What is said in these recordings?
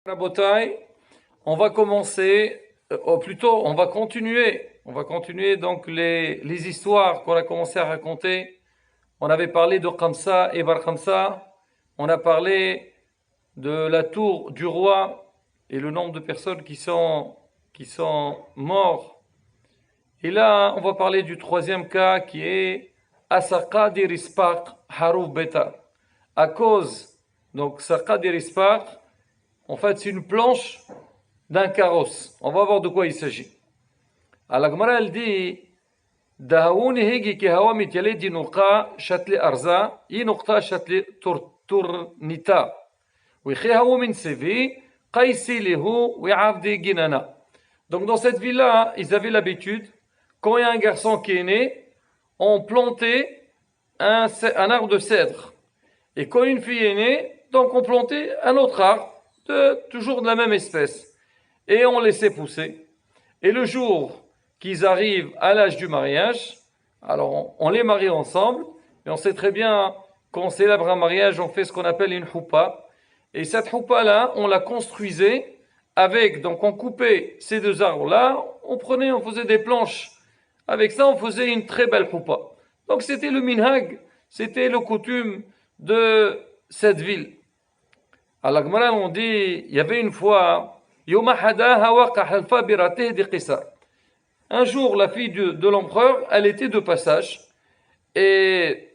Rabotai, on va commencer, ou plutôt on va continuer donc les histoires qu'on a commencé à raconter. On avait parlé de Khamsa et Bar Khamsa, on a parlé de la tour du roi et le nombre de personnes qui sont morts. Et là, on va parler du troisième cas qui est Asaqa Dirispaq Harouf Beta. À cause, donc Saqa Dirispaq, en fait, c'est une planche d'un carrosse. On va voir de quoi il s'agit. Alors, la Gemara, elle dit Dahaouni higi ki hawa mityale di nuqa shatli arza, i nuqta shatli turnita. Wichi hawa min sevi, qaisi lihu, wi avdi ginana. Donc, dans cette ville-là, ils avaient l'habitude, quand il y a un garçon qui est né, on plantait un arbre de cèdre. Et quand une fille est née, donc on plantait un autre arbre, toujours de la même espèce. Et on laissait pousser. Et le jour qu'ils arrivent à l'âge du mariage, alors on les marie ensemble, et on sait très bien, quand on célèbre un mariage, on fait ce qu'on appelle une choupa. Et cette choupa-là, on la construisait avec, donc on coupait ces deux arbres-là, on faisait des planches. Avec ça, on faisait une très belle choupa. Donc c'était le minhag, c'était le coutume de cette ville. À la Gemara, on dit, il y avait une fois, un jour, la fille de l'empereur, elle était de passage, et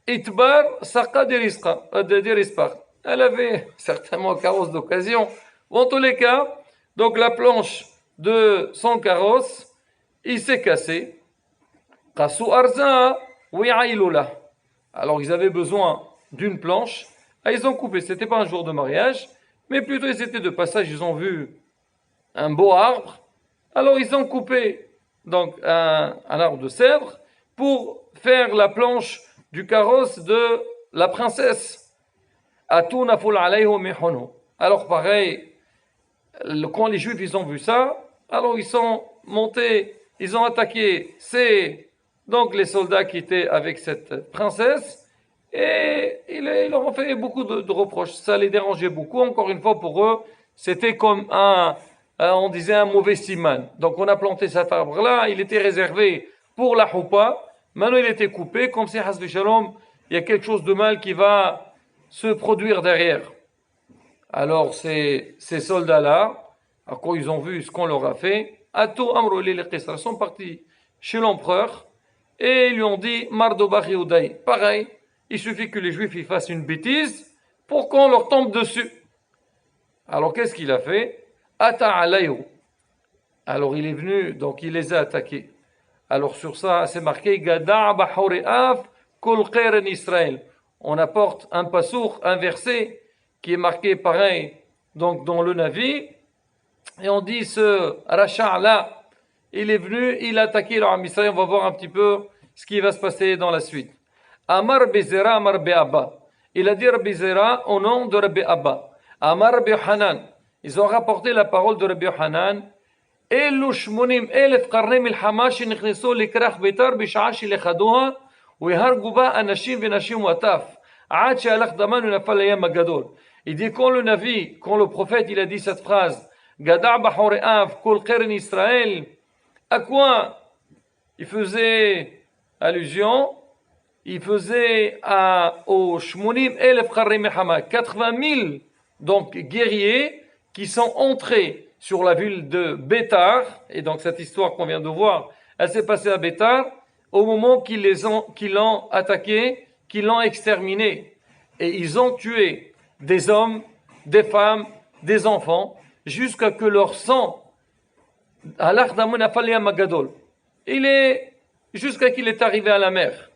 Itbar Saqa Derispar. Elle avait certainement un carrosse d'occasion. En tous les cas, donc la planche de son carrosse, il s'est cassé. Alors ils avaient besoin d'une planche. Ils ont coupé, c'était pas un jour de mariage, mais plutôt ils étaient de passage, ils ont vu un beau arbre. Alors ils ont coupé donc un arbre de cèdre pour faire la planche du carrosse de la princesse. Alors pareil, quand les Juifs ils ont vu ça, alors ils sont montés, ils ont attaqué donc les soldats qui étaient avec cette princesse. Et ils leur ont fait beaucoup de reproches. Ça les dérangeait beaucoup. Encore une fois, pour eux, c'était comme on disait un mauvais siman. Donc on a planté cet arbre-là, il était réservé pour la choupa. Maintenant il était coupé, comme si hasbi shalom, il y a quelque chose de mal qui va se produire derrière. Alors ces soldats-là, quand ils ont vu ce qu'on leur a fait, Ato Amro les sont partis chez l'empereur et ils lui ont dit Mardobach Yehudaï. Pareil. Il suffit que les Juifs y fassent une bêtise pour qu'on leur tombe dessus. Alors qu'est-ce qu'il a fait? Ata alayhu. Alors il est venu, donc il les a attaqués. Alors sur ça, c'est marqué Gada' bahore'af kol qeren Israël. On apporte un pasour, un verset qui est marqué pareil, donc dans le Navi, et on dit ce Racha là, il est venu, il a attaqué leur Israël. On va voir un petit peu ce qui va se passer dans la suite. Amar Bezera, Amar Be'abba. Il a dit Rabbi Zera au nom de Rabbi Abba. Amar Rabbi Hanan. Ils ont rapporté la parole de Rabbi Hanan. Elu shmonim elef qarne milhama shenichnesu likrach betar bish'a shelechaduha ויהרגו בה אנשים ונשים וטף עד שהלך דמן ונפל לים הגדול. Il dit quand le Navi, quand le prophète il a dit cette phrase Gada' bahore'av kol qeren Israël, à quoi il faisait allusion? Il faisait au Shmonim elef Qarri Mehama, 80 000 donc guerriers qui sont entrés sur la ville de Bétar. Et donc cette histoire qu'on vient de voir, elle s'est passée à Bétar au moment qu'ils l'ont attaqué, qu'ils l'ont exterminé. Et ils ont tué des hommes, des femmes, des enfants, jusqu'à que leur sang, jusqu'à qu'il est arrivé à la mer.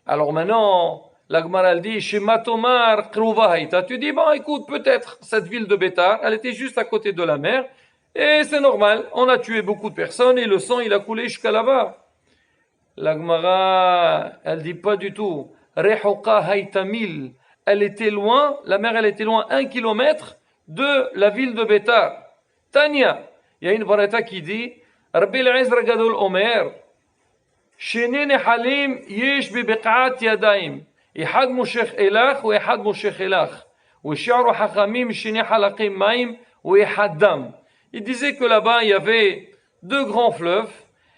Alors maintenant, la Gemara dit, Shematomar Kruvahaita. Tu dis, bon, écoute, peut-être cette ville de Bétar, elle était juste à côté de la mer, et c'est normal, on a tué beaucoup de personnes, et le sang, il a coulé jusqu'à là-bas. La Gemara, elle dit pas du tout. Rehoka Haitamil, elle était loin, la mer, elle était loin 1 kilomètre de la ville de Bétar. Tania, il y a une vareta qui dit, Rabbi al-Izra Gadol Omer, שני נחלים יש בבקעת ידיים, אחד מושך אלך ואחד מושך אלך, ושערו חכמים שני חלקים מים ou Haddam. Il disait que là-bas, il y avait deux grands fleuves,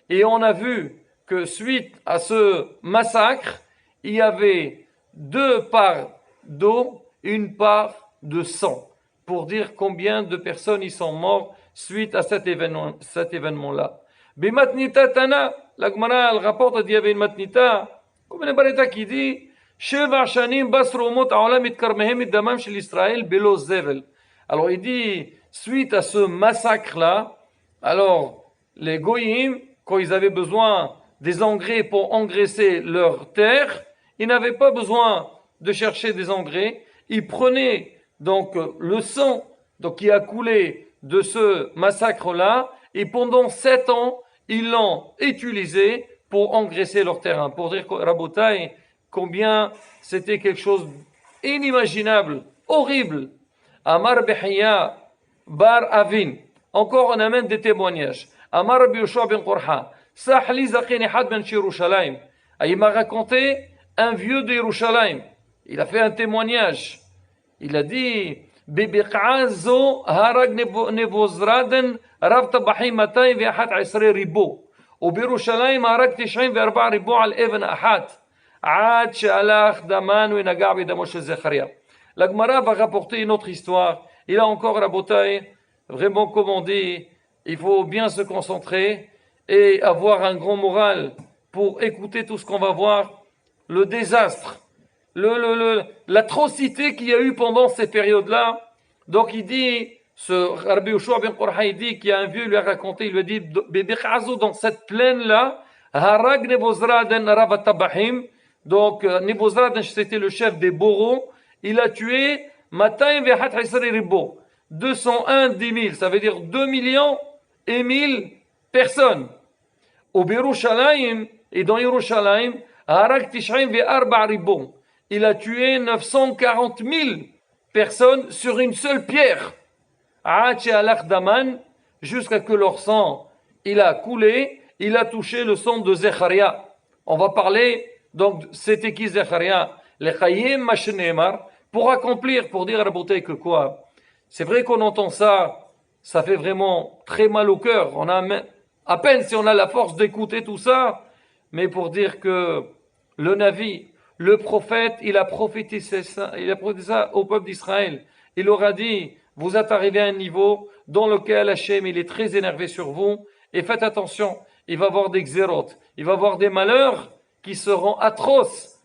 et on a vu que suite à ce massacre, il y avait deux parts d'eau, une part de sang, pour dire combien de personnes y sont mortes suite à cet événement-là. Bimatnita Tana, la Gemara, elle rapporte qu'il y avait une matnita, comme une barita qui dit, Sheva Shanim Basru Umot Aolam Itkarmehem Iddamam Shel Israël Belo Zevel. Alors il dit, suite à ce massacre-là, alors les Goyim, quand ils avaient besoin des engrais pour engraisser leur terre, ils n'avaient pas besoin de chercher des engrais, ils prenaient donc le sang donc, qui a coulé de ce massacre-là, et pendant 7 ans, ils l'ont utilisé pour engraisser leur terrain, pour dire, Rabotai, combien c'était quelque chose inimaginable, horrible. Amar Behiya Bar Avin, encore on amène des témoignages. Amar Rabbi Yoshua ben Qorha, Sahli Zaqini Had ben Yerushalayim. Il m'a raconté un vieux de Yerushalayim. Il a fait un témoignage. Il a dit, Bibiqazo harag nebozraden rav tabahi matay ve'ahat isre ribo. وبيروشلايم هرج 94 ربوع على الابن أحد عاد شالخ دمان ونقع بدمه של Zechariah. La Gemara va rapporter une autre histoire. Il a encore raboté, vraiment comme on dit, il faut bien se concentrer et avoir un grand moral pour écouter tout ce qu'on va voir, le désastre, l'atrocité qu'il y a eu pendant ces périodes-là. Donc il dit, ce Rabbi Yoshua ben Qorha, il dit qu'il y a un vieux, il lui a raconté, il lui a dit, Bebiqazo, dans cette plaine-là, Harag Nebozraden Rav Tabahim, donc Nebozraden, c'était le chef des bourreaux, il a tué Matayim Vehat Hisri Ribo, 201 10 000, ça veut dire 2 millions et 1000 personnes. Au Birushalayim, et dans Yerushalayim, Harag Tishayim Ve'arba Ribo, il a tué 940 000 personnes sur une seule pierre. Jusqu'à que leur sang, il a coulé, il a touché le sang de Zechariah. On va parler, donc, c'était qui Zechariah? Les Chayim Mashneemar, pour accomplir, pour dire à la beauté que quoi? C'est vrai qu'on entend ça, ça fait vraiment très mal au cœur. On a à peine si on a la force d'écouter tout ça, mais pour dire que le Navi, le prophète, il a prophétisé ça au peuple d'Israël. Il leur a dit, vous êtes arrivé à un niveau dans lequel Hachem, il est très énervé sur vous, et faites attention, il va y avoir des xérotes, il va y avoir des malheurs qui seront atroces.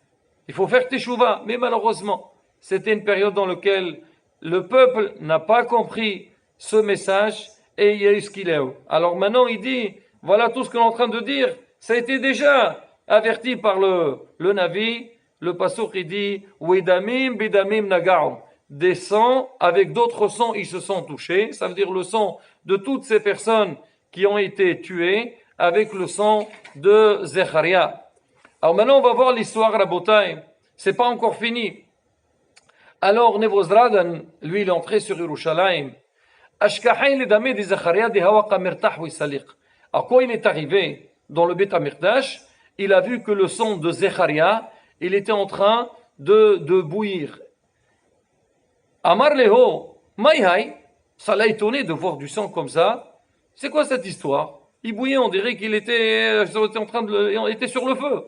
Il faut faire teshuva, mais malheureusement, c'était une période dans laquelle le peuple n'a pas compris ce message, et il y a eu ce qu'il est. Alors maintenant, il dit, voilà tout ce qu'on est en train de dire, ça a été déjà averti par le Navi, le passouk, il dit, Widamim bidamim naga'u. Des sangs, avec d'autres sangs, ils se sont touchés. Ça veut dire le sang de toutes ces personnes qui ont été tuées avec le sang de Zechariah. Alors maintenant, on va voir l'histoire Rabotai. C'est pas encore fini. Alors, Nebozradan, lui, il est entré sur Yerushalayim. Ashkahain le damé de Zechariah de Hawaqa Mirtah Wisaliq. Alors, quand il est arrivé dans le Beth Amikdash, il a vu que le sang de Zechariah, il était en train de bouillir. Amar Leho, Maïhaï, ça l'a étonné de voir du sang comme ça. C'est quoi cette histoire? Il bouillait, on dirait qu'il était en train il était sur le feu.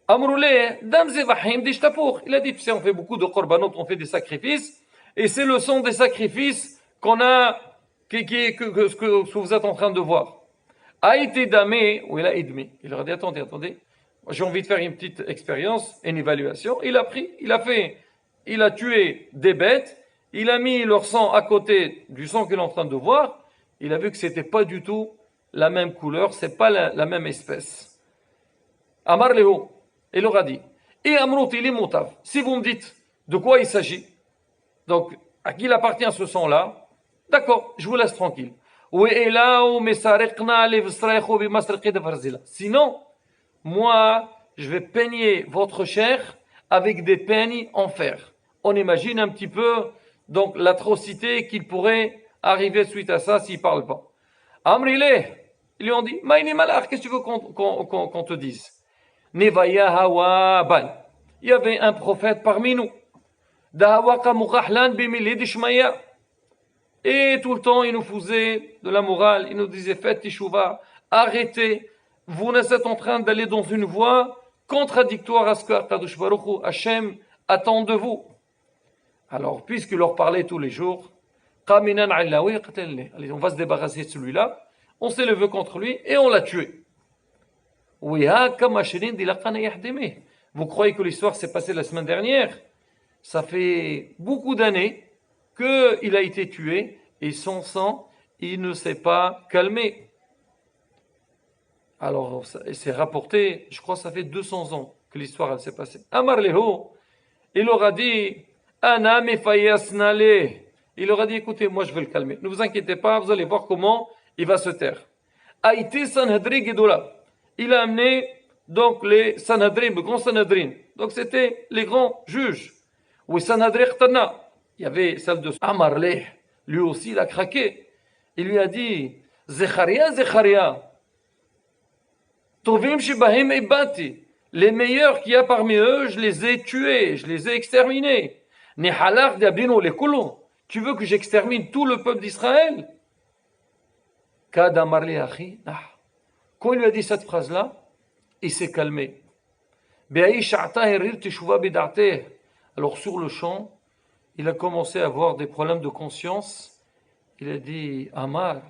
Amroulé, Dam Zevahim Dishtapour. Il a dit, tu sais, on fait beaucoup de korbanot, on fait des sacrifices, et c'est le sang des sacrifices qu'on a, que vous êtes en train de voir. Aïté damé, ou il a idmi. Il leur a dit, attendez, j'ai envie de faire une petite expérience, une évaluation. Il a tué des bêtes, il a mis leur sang à côté du sang qu'il est en train de voir, il a vu que c'était pas du tout la même couleur, c'est pas la même espèce. Amar Leho, il leur a dit, et Amrout il est moutav, si vous me dites de quoi il s'agit, donc à qui il appartient ce sang-là, d'accord, je vous laisse tranquille. Sinon, moi, je vais peigner votre chair avec des peignes en fer. On imagine un petit peu donc l'atrocité qu'il pourrait arriver suite à ça s'il ne parle pas. Amrile, ils lui ont dit, Maïni Malach, qu'est-ce que tu veux qu'on te dise? Nevaya Hawa Ban. Il y avait un prophète parmi nous. Dahawaka Mukhahlan Bimilid Ishmaya. Et tout le temps, il nous faisait de la morale, il nous disait faites teshuva, arrêtez, vous êtes en train d'aller dans une voie contradictoire à ce que Kadosh Baruch Hu, Hachem, attend de vous. Alors, puisqu'il leur parlait tous les jours, allez, on va se débarrasser de celui-là, on s'est levé contre lui et on l'a tué. Vous croyez que l'histoire s'est passée la semaine dernière? Ça fait beaucoup d'années qu'il a été tué et son sang, il ne s'est pas calmé. Alors, c'est rapporté, je crois que ça fait 200 ans que l'histoire s'est passée. Amar Leho, il leur a dit, Ana mefayasnale. Il leur a dit, écoutez, moi je vais le calmer. Ne vous inquiétez pas, vous allez voir comment il va se taire. Aïté Sanhedrin Gedola. Il a amené donc les Sanhedrin, le grand Sanhedrin. Donc c'était les grands juges. Oui, Sanhedrin Chtana. Il y avait celle de Amarleh. Lui aussi, il a craqué. Il lui a dit, Zecharia. Tovim Shibahim Ibati. Les meilleurs qu'il y a parmi eux, je les ai tués, je les ai exterminés. Nehalach Diabino les Koulon. Tu veux que j'extermine tout le peuple d'Israël? Quand il lui a dit cette phrase-là, il s'est calmé. Alors sur le champ, il a commencé à avoir des problèmes de conscience. Il a dit, Amar,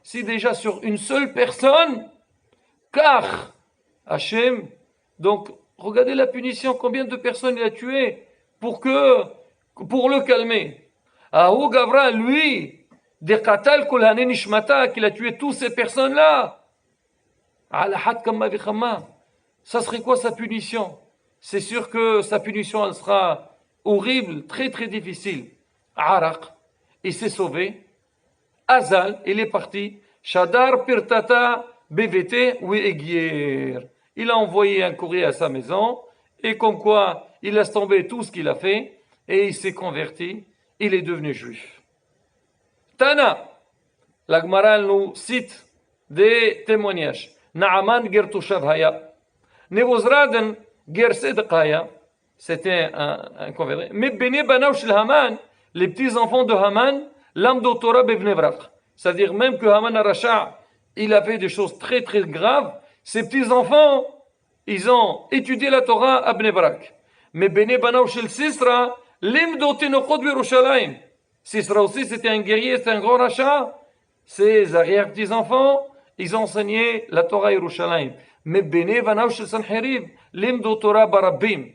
si déjà sur une seule personne, car Hachem, donc regardez la punition, combien de personnes il a tué pour le calmer. Ahou Gavra, lui, des Qatal Kolhané Nishmata, qu'il a tué toutes ces personnes-là. Ça serait quoi sa punition? C'est sûr que sa punition, elle sera horrible, très très difficile. Araq, il s'est sauvé. Azal, il est parti. Shadar Pirtata BVT Ouegier. Il a envoyé un courrier à sa maison, et comme quoi il laisse tomber tout ce qu'il a fait, et il s'est converti, il est devenu juif. Tana, la Gemara nous cite des témoignages. Naaman Gertushav Haya. Nebuzradan Gersedq Haya. C'était un converti. Mais Bene Banaw Shel Haman, les petits enfants de Haman, l'âme d'Otora Bevnevrak. C'est-à-dire même que Haman Arasha, il a fait des choses très très graves. Ses petits enfants, ils ont étudié la Torah à Bnebrak. Mais Bene Banaw Shel Sisra, l'imdo Tinochot Yerushalayim. Sisra aussi, c'était un guerrier, c'était un grand rachat. Ses arrière-petits-enfants, ils ont enseigné la Torah à Yerushalayim. Mais Bene Banaw Shel Sanherib, l'imdo Torah Barabim.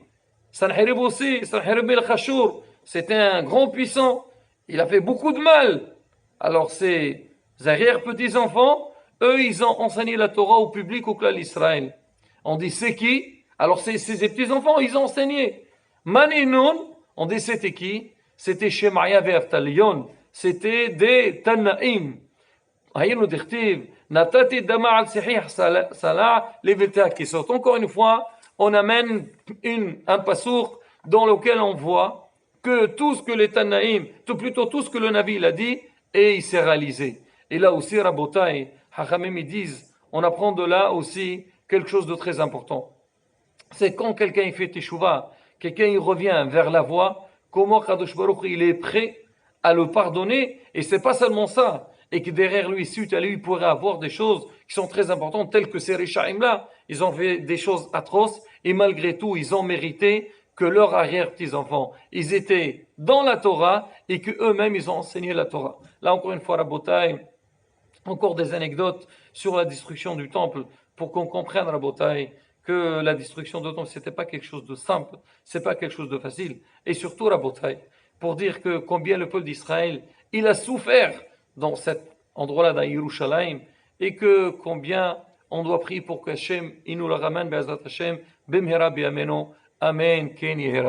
Sanherib aussi, Sanherib el Khashur, c'était un grand puissant. Il a fait beaucoup de mal. Alors ses arrière-petits-enfants, eux, ils ont enseigné la Torah au public, au clan d'Israël. On dit c'est qui? Alors ses petits-enfants, ils ont enseigné. Maninoun, on dit c'était qui? C'était Shemaya ve'Aftalion. C'était des Tanaïm. Hayenu d'Echtiv, Natati dama al sihih salah levilta qui sort. Encore une fois, on amène un passour dans lequel on voit que tout ce que les Tanaïm, plutôt tout ce que le Navi a dit, et il s'est réalisé. Et là aussi, Rabotai, Hachamim, ils disent, on apprend de là aussi quelque chose de très important. C'est quand quelqu'un il fait teshuva, quelqu'un il revient vers la voie, comment Kadosh Baruch il est prêt à le pardonner, et c'est pas seulement ça, et que derrière lui, suite à lui, il pourrait avoir des choses qui sont très importantes, telles que ces Rishaïm-là, ils ont fait des choses atroces, et malgré tout, ils ont mérité que leurs arrière-petits-enfants, ils étaient dans la Torah, et que eux-mêmes ils ont enseigné la Torah. Là, encore une fois, Rabotai, encore des anecdotes sur la destruction du temple, pour qu'on comprenne, Rabotai, que la destruction du temple, c'était pas quelque chose de simple, c'est pas quelque chose de facile. Et surtout, Rabotai, pour dire que combien le peuple d'Israël, il a souffert dans cet endroit-là, dans Yerushalayim, et que combien on doit prier pour que Hashem, il nous le ramène, Be'ezrat Hashem, B'mhera B'yameno, Amen, Ken Yehera.